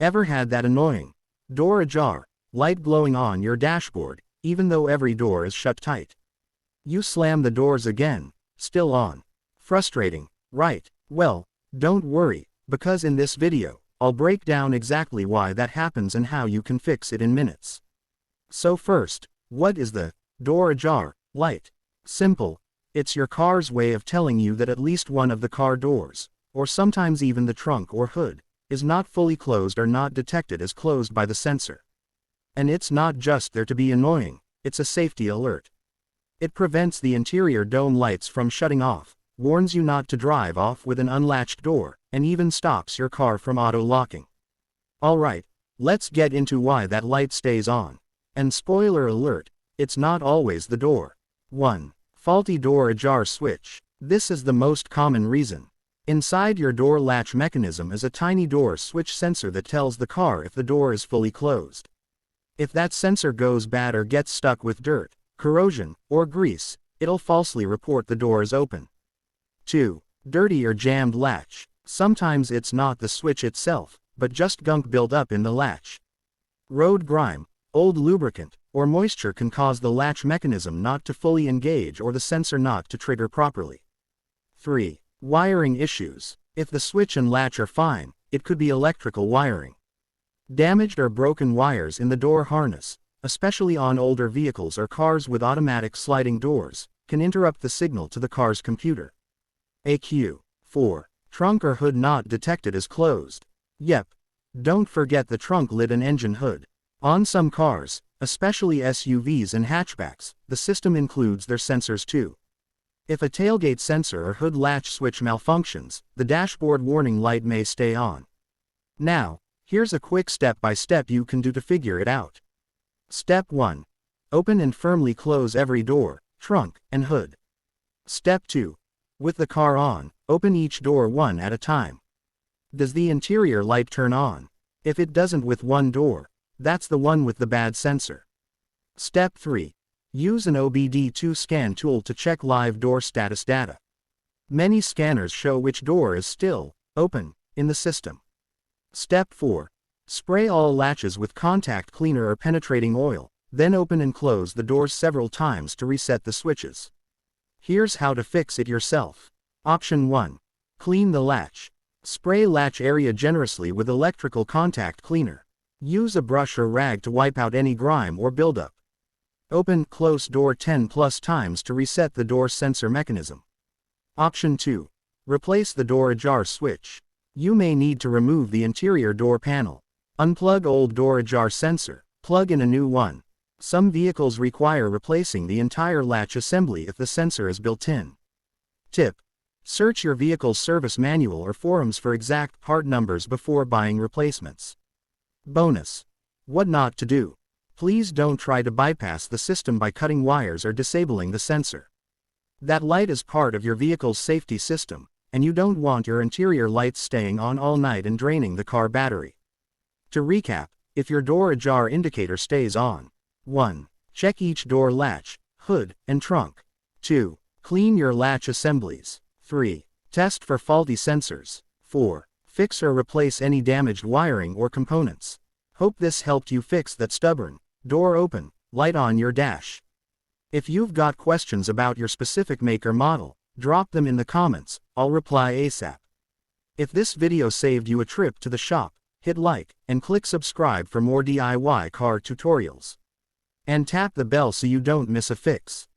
Ever had that annoying door ajar light glowing on your dashboard, even though every door is shut tight? You slam the doors again, still on. Frustrating, right? Well, don't worry, because in this video, I'll break down exactly why that happens and how you can fix it in minutes. So first, what is the door ajar light? Simple. It's your car's way of telling you that at least one of the car doors, or sometimes even the trunk or hood, is not fully closed or not detected as closed by the sensor. And it's not just there to be annoying, it's a safety alert. It prevents the interior dome lights from shutting off, warns you not to drive off with an unlatched door, and even stops your car from auto-locking. Alright, let's get into why that light stays on. And spoiler alert, it's not always the door. 1. Faulty door ajar switch. This is the most common reason. Inside your door latch mechanism is a tiny door switch sensor that tells the car if the door is fully closed. If that sensor goes bad or gets stuck with dirt, corrosion, or grease, it'll falsely report the door is open. 2. Dirty or jammed latch. Sometimes it's not the switch itself, but just gunk built up in the latch. Road grime, old lubricant, or moisture can cause the latch mechanism not to fully engage or the sensor not to trigger properly. 3. Wiring issues. If the switch and latch are fine, it could be electrical wiring. Damaged or broken wires in the door harness, especially on older vehicles or cars with automatic sliding doors, can interrupt the signal to the car's computer. AQ. 4. Trunk or hood not detected as closed. Yep. Don't forget the trunk lid and engine hood. On some cars, especially SUVs and hatchbacks, the system includes their sensors too. If a tailgate sensor or hood latch switch malfunctions, the dashboard warning light may stay on. Now, here's a quick step-by-step you can do to figure it out. Step 1. Open and firmly close every door, trunk, and hood. Step 2. With the car on, open each door one at a time. Does the interior light turn on? If it doesn't with one door, that's the one with the bad sensor. Step 3. Use an OBD2 scan tool to check live door status data. Many scanners show which door is still open in the system. Step 4. Spray all latches with contact cleaner or penetrating oil, then open and close the doors several times to reset the switches. Here's how to fix it yourself. Option 1. Clean the latch. Spray latch area generously with electrical contact cleaner. Use a brush or rag to wipe out any grime or buildup. Open, close door 10+ times to reset the door sensor mechanism. Option 2. Replace the door ajar switch. You may need to remove the interior door panel. Unplug old door ajar sensor, plug in a new one. Some vehicles require replacing the entire latch assembly if the sensor is built in. Tip. Search your vehicle's service manual or forums for exact part numbers before buying replacements. Bonus. What not to do. Please don't try to bypass the system by cutting wires or disabling the sensor. That light is part of your vehicle's safety system, and you don't want your interior lights staying on all night and draining the car battery. To recap, if your door ajar indicator stays on: 1. Check each door latch, hood, and trunk. 2. Clean your latch assemblies. 3. Test for faulty sensors. 4. Fix or replace any damaged wiring or components. Hope this helped you fix that stubborn door open light on your dash. If you've got questions about your specific make or model, drop them in the comments, I'll reply ASAP. If this video saved you a trip to the shop, hit like, and click subscribe for more DIY car tutorials. And tap the bell so you don't miss a fix.